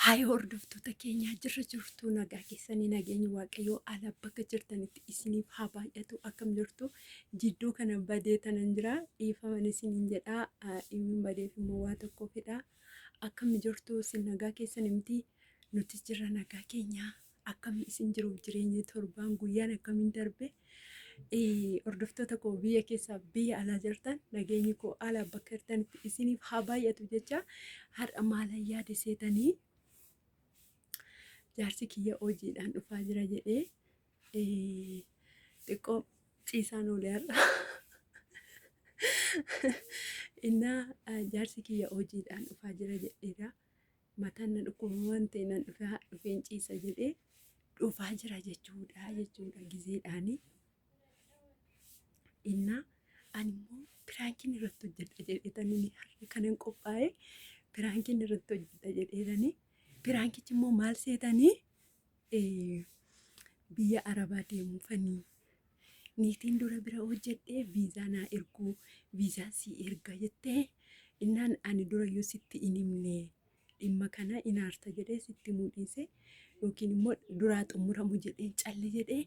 Hayi hordoftoota keenyaa jirra jirtu nagaa keessanii nageenyi waaqayyoo ala bakka jirtanitti isiniif haa baay'atu akkam jirtu jidduu kana badee tanan jira dhiifaman isiniin jedhaa dhimmi badeef immoo waa tokko fedha akkam jirtu isin nagaa keessan miti nutis jirra nagaa keenyaa akkam isin jiruuf jireenya torbaan guyyaan akkamiin darbe hordoftoota koo biyya keessaa biyya alaa jirtan nageenyi koo ala bakka jirtanitti isiniif haa baay'atu jecha har'a maala yaada seetanii jaarsi kiyya hojiidhaan dhufaa jira jedhee xiqqoo ciisaan oolee har'a. Innaa jaarsi kiyya hojiidhaan dhufaa jira jedheedha. Mataan na dhukkuma waan ta'e nan dhufeen ciisa jedhee dhufaa jira jechuudha gizeedhaani. Innaa ani immoo piraankiin irratti hojjedha jedheetanii har'a kanan qophaa'e piraankiin irratti hojjedha jedheetanii. Piraankichi immoo maal seetanii biyya Arabaa deemuufanii niitiin dura bira hojjedhee viizaa naa erguu viizaa si erga jettee innaan ani durayyuu sitti hin himne dhimma kana inaarta jedhee sitti muudhiise yookiin immoo duraa xumuramu jedhee calli jedhee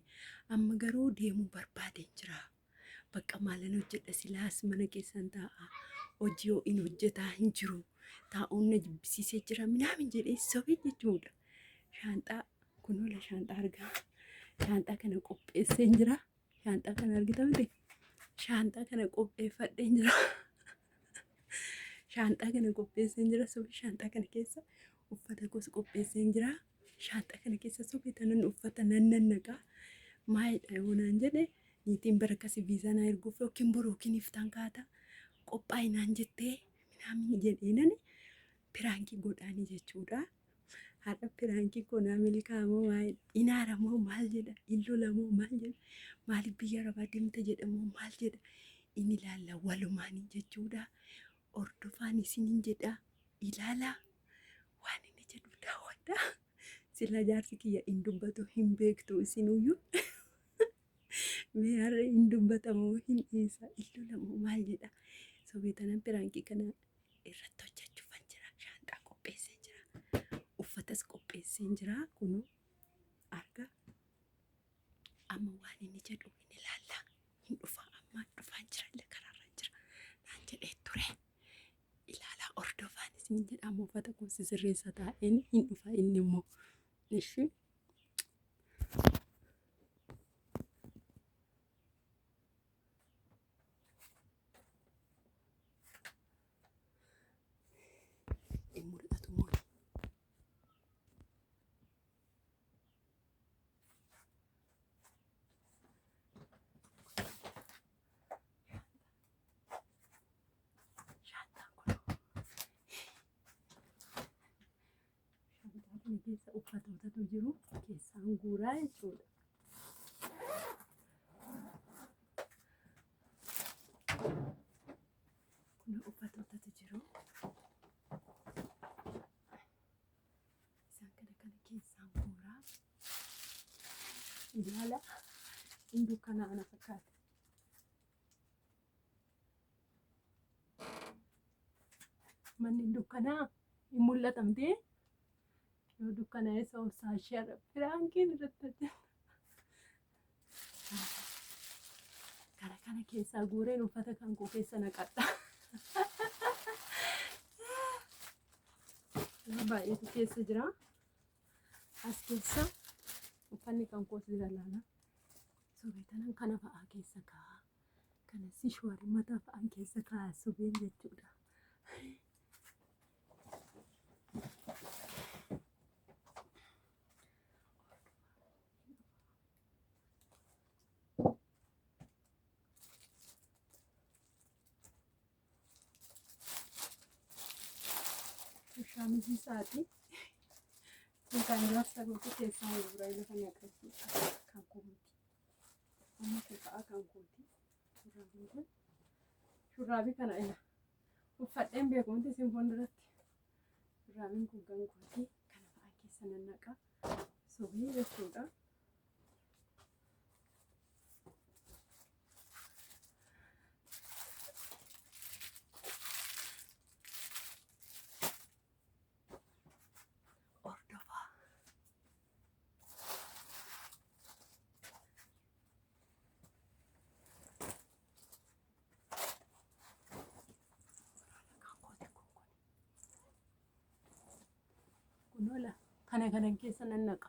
amma garuu deemuu barbaadeen jira. Bakka maalan hojjedha silaas mana keessan taa'a hojii yoo hin hojjetaa hin jiru. Taa'uun na jibbisiisee jira minaamin jedhee sobee jechuudha. Shaanxaa kunuula shaanxaa argaa. Shaanxaa kana qopheesseen jira. Shaanxaa kana argitan miti. Shaanxaa kana qopheeffadheen jira. Shaanxaa kana qopheesseen jira sobee shaanxaa kana keessa uffata gosa qopheesseen jira. Shaanxaa kana keessa sobee tanan uffata nan naqaa. Maayidha yoonaan jedhe niitiin barakasi viizaa naa erguuf yookiin boru yookiin iftaan kaata qophaa'inaan jettee minaamin jedheenani. Piraanki godhaanii jechuudha. Har'a piraanki konaa milkaamoo inaaramoo maal jedha illoolamoo maal jedha maaliif biyya Arabaa deemte jedhamoo maal jedha inni ilaalla walumaanii jechuudha. Hordofaan isiniin jedha ilaalaa waan inni jedhu daawwadha. Sila jaarsi kiyya hin dubbatu hin beektu isinuyyuu. Mee har'a hin dubbatamoo hin dhiisa illoolamoo maal jedha sobee tanan piraanki kana irratti hojjechuufan jira. Shaanxaa qopheessee jira. Uffatas qopheessee jira. Kunoo arga. Amma waan inni jedhu hin ilaalla. Hin dhufa amma dhufaan jira illee karaarra jira. Naan jedhee ture. Ilaalaa hordofaan isin jedhamu uffata gosi sirreessa taa'een hin dhufa inni immoo. Ishi. Keessa uffatootatu jiru keessaan guuraa jechuudha. Kun uffatootatu jiru. Isaan kana keessaan guuraa. Ilaala hin dukkanaa ana fakkaata. Manni dukkanaa hin mul'atamtee. Yoo dukkanaa isa obsaa ishee piraankiin irratti hojjeta. Gara kana keessaa guureen uffata kan koo keessa naqadha. Baay'eetu keessa jira. As keessa uffanni kan koos jira laala. Sobee tanan kana fa'aa keessa kaa'a. Kana sishwaari mataa fa'aan keessa kaa'a sobeen jechuudha. Shaamizii isaati. Kan jaarsa gooti keessaa guuraa lafa naqachuudha. Kan kooti. Amma kufaa kan kooti. Shurraabiin kun. Shurraabii kana ila. Uffadheen beekumti isin fuulduratti. Shurraabiin kun kan kooti. Kana fa'aa keessa nan naqa. Sobee jechuudha. Kunola kana keessa nan naqa.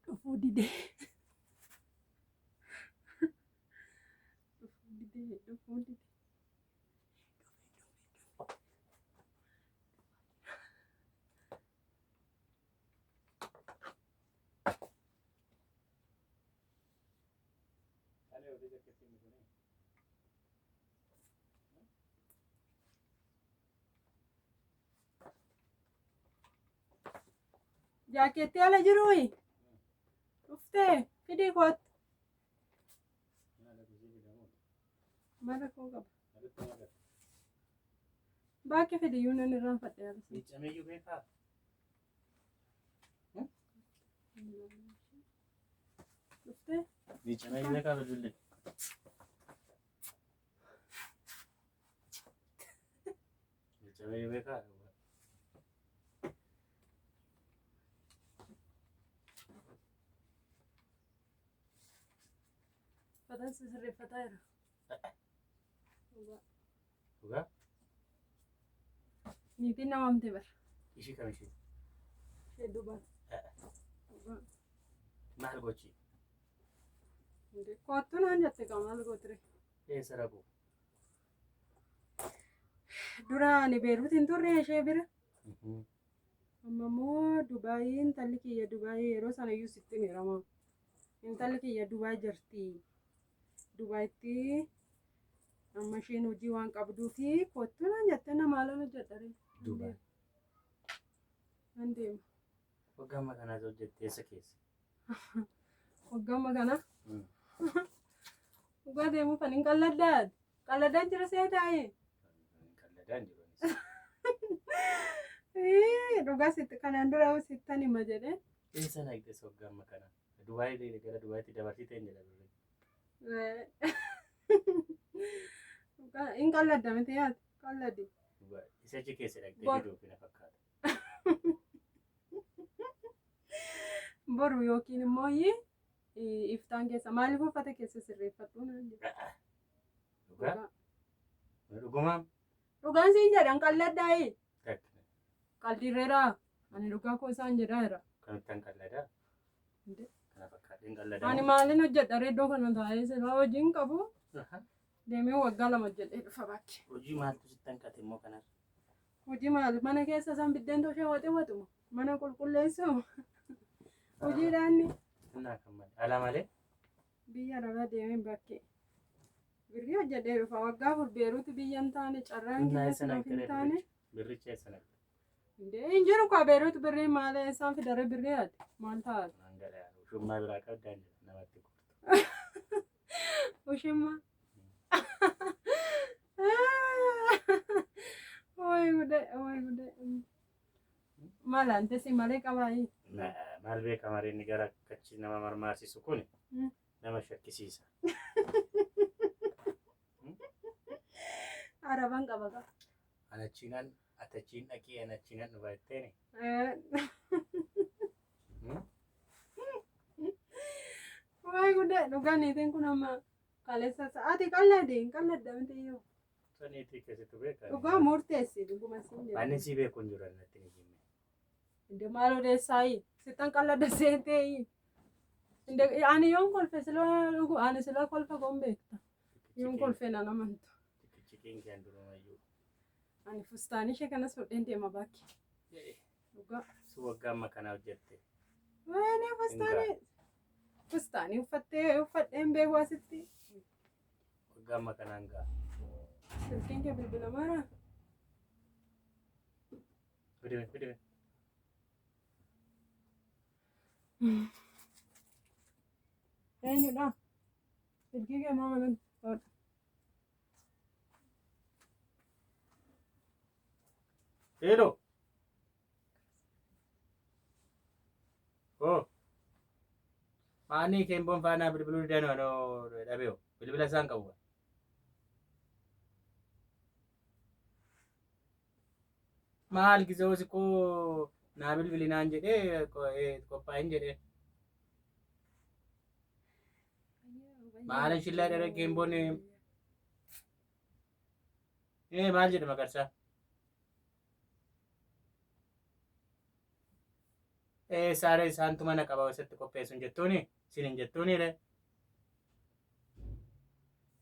Dhufuu didee dhufuu didee. Jaakeetti ala jiruuyi dhuftee fidii kootu mara koo qaba. Baakki fidiyyuu nan irraanfadhe ala sana. Miiccameeyyuu beekaa? Dhuftee Miiccameeyyuu beekaa bilbilli? Miiccameeyyuu beekaa? fataan sirreeffataa jira. Dhugaa? Niitiin nama amtee bara. Ishii kam ishii? Ishee duubaan. Maal gochi? Kottu naan jette kaa maal gootire? Eessa dhaqu? Dura ani Beeruutiin turre ishee bira. Amma immoo Dubaayii intalli kiyya Dubaayii yeroo sana iyyuu sitti miiramaa. Intalli kiyya Dubaay jirti. Dubaayitti amma isheen hojii waan qabduufi kottu naan jette na maal hojjedhare? Dubaay. Nan deema. Waggaamma kanaas hojjette eessa keessa? Waggaamma kana? Dhugaa deemuu kan hin qalladdaad. Qalladdaan jira see taa'ee. Qalladaan jiru. Dhugaa sitti kanaan dura sittan hima jedhee. Eessa naqxes waggaamma kana? Dubaayii gara Dubaayitti dabarsitee hin jedhamu. Hin qalladda miti yaadu qalladdi. Isa achi keessa dhaqxee fiduuf na fakkaata. Boru yookiin immoo iftaan keessa maaliif uffata keessa sirreeffadhu naan jedha. Dhugaa? Dhugumaan? Dhugaan siin jedhan qalladdaa'ee. Qaldirreeraa ani dhugaa koo isaan jedhaa jira. Kanattan qalladaa? Kana fakkaatteen qalladaa? Ani maalin hojjedha iddoo kana taa'ee silaa hojiin qabu. Deemee waggaa lama hojjedhee dhufa bakki. Hojii maaltu sitti hanqate immoo kanarra? Hojii maal mana keessa isaan biddeen toshee waxuma mana qulqulleessu. Hojiidhaanni. Innaa kan malee? Ala malee? Biyya arabaa deemeen bakkee. Birrii hojjedhee dhufa waggaa afur Beeruuti biyya hin taane carraan keessa nuuf hin taane. Birricha eessa naqxe? Hin jiru kaa Beeruuti birrii maal isaan fidare birrii yaadde maal taa'aati? Ushummaa biraa qabdaan namatti kurtu. Ushummaa. Oy gude. Malaan tesi malee qabaayii. Maal beeka malee inni gara kachi nama marmaarsisu kun nama shakkisiisa. Arabaan qaba qaba. Anachiinaan atachiin dhaqee anachiinaan nu baatteeni. Oy gude dhugaa niitiin kun amma kaleessa sa'aatii qalladda miti iyyuu. Saniitii keessatti beekaa. Dhugaa murteessi dhuguma siin jedha. Ani si beeku hin jiru natti ni himme. Inde maal odeessaayi sittan qalladda seeteeyi. Inde ani yoon kolfe ani sila kolfa goon beekta. Yoon kolfe nan amantu. Chikiin keen durumayyuu. Ani fustaanii ishee kanas fudheen deema bakki. Dhugaa. Si waggaamma kana hojjette. Waanee fustaanii uffadheen beeku asitti. Waggaamma kanaan gaa. Silkiin kee bilbila mara. Fidime. Eenyudha? Silkii kee maamalan hodha. Hello. Maanii keemboon faanaa bilbiluu danuu dhabee bilbila isaan qabu. Maal gizoos koo naa bilbilinaan jedhee qophaa'in jedhee. Maal shillaa dhala keemboon maal jedhe Magarsaa? Saaree isaantu mana qaba isatti qopheessuun jettuuni isin hin jettuunire.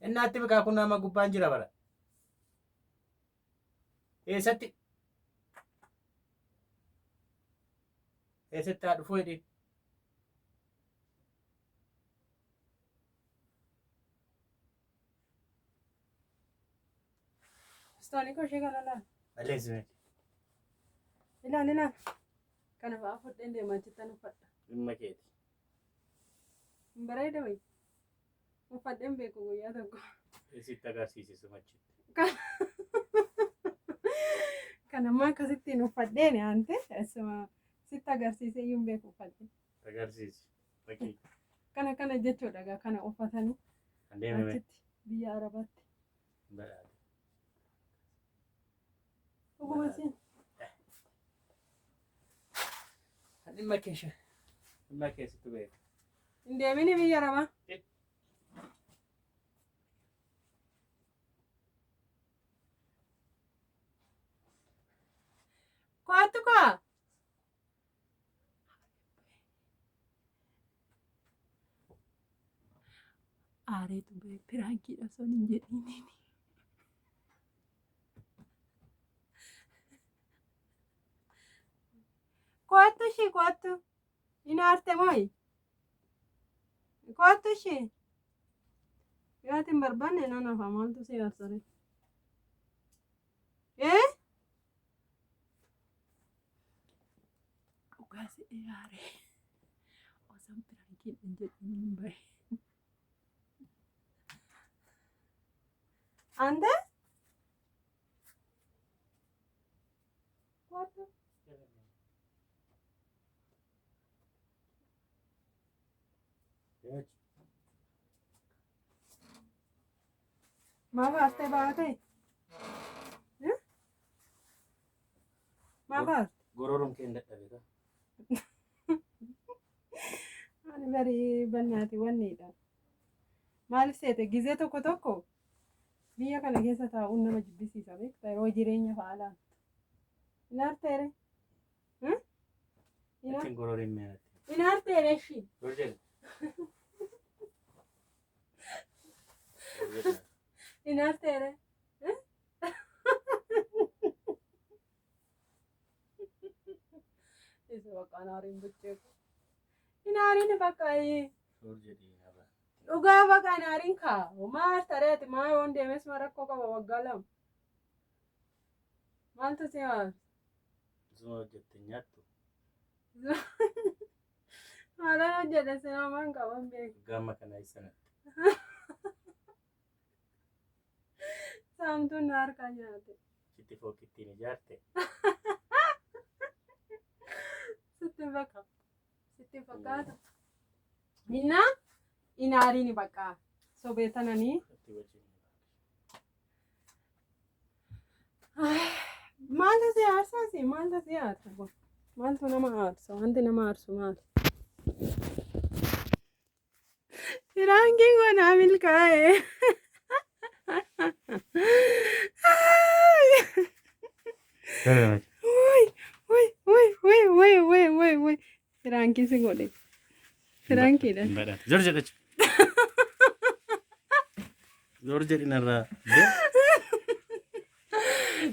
Innaatti biqaa kun nama gubbaan jira bara. Eessatti haa dhufuu jedhi. Stooni koo ishee kana laala. Aleesime. Ilaal. Kana fa'aa fudheen deemaa jirtan uffadha. Dhimma keeti. Hin bareeda wayi. Uffadheen beeku guyyaa tokko. Sitti agarsiisisu machitti. Kanammoo akkasittiin uffadheen aante sitti agarsiisee iyyuu hin beeku uffadheen. Agarsiisi. Fakkii. Kana jechuudha kana uffatanii. Kan deemame. Achitti biyya Arabaatti. Badhaadha. Dhuguma siin. Dhimma keessatti beeku. Hin deemini biyya Arabaa. Ko'attu ko'a. Aareetu ba'e piraankiidha son hin jedhiniin. Ko'attu ishee ko'attu. Hin aarte mooyi. Ko'attu ishee. Yoo ati hin barbaanne nan hafa maaltu si aarsare. Dhugaa si'ee aaree. Osoo piraankiidha hin jedhiniin ba'e. Ante? Ko'attu. Maaf aastee baate? Maaf aastee? Gororuun kee hin dadhabeedha. Ani barii bannaati wanniidha. Maaliif seete gizee tokko biyya kana keessa taa'uun nama jibbisiisa beektaa yeroo jireenya fa'aa laata. Hin aarteere? Ittiin gororiin meeqatti? Hin aarteere ishii? Gorjeel. Hin aarteere? Isa bakka naariin bucheeku. Hin aariin bakka Gorjeedii haba. dhugaa bakka naariin kaa maal tareeti maa yoon deemes ma rakkoo qaba waggaa lama. Maaltu si haala? Isuma hojjette nyaattu. Haalaan hojjete sinoomaan qaban beeku. Gaama kana ibsanatti. Saamtuun na harkaa nyaate. Sitti fookittiin ijaarte. Sitti fakkaata. Minna inaariin bakka sobeetananii. Maaltu si aarsaasi? Maaltu si aarsa? Maaltu nama aarsa? Wanti nama aarsu maal? Firaankiin kun milkaa'e. Woi. Firaankiin si godhe. Firaankiidha. Jorjedha. Jorjedhinarraa.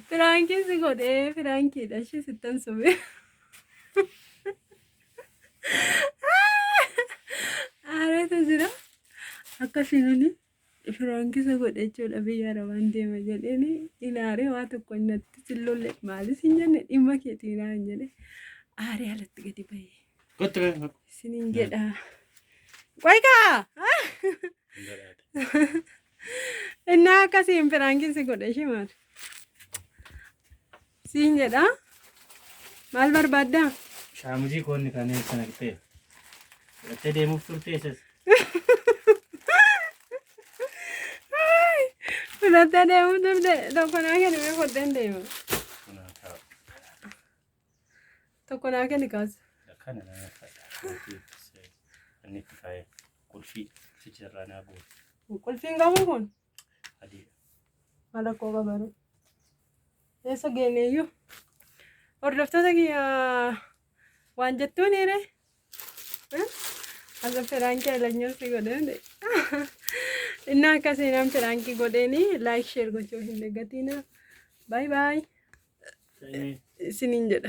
Firaankiin si godhe. Firaankiidha. Ishee sittan sobee. Aareetu jira. Akkasiin firaankisa godhe jechuudha biyya Arabaan deema jedheeni ilaaree waa tokko natti sillolle maalis hin jenne dhimma keetii ilaa hin jedhe aaree alatti gadi bahee. Kottu Isiniin jedha. Qoykaa! Innaa akkasiin firaankisi godhe ishee maal? Siin jedha. Maal barbaaddaa? shaamizii koonni kanneen sana qixxee. Fudhattee deemuuf turteessas. Fudhattee deemuu turte tokko naa kenni mee fudhateen deema. Tokko naa kenni kaasa. Kana nama fadha. Inni itti faayee qulfii sicirraa naa guutu. Qulfiin qabu kun Adiidha. maal akkoo qabare. Eessa geenyeeyyuu hordoftoota kiyyaa waan jettuun hire. Asa firaanki alanyoosi godheen inni akkasii nam firaanki godheeni laayik sheer gochuu hin eeggatina. Baay baay. Isiniin jedha.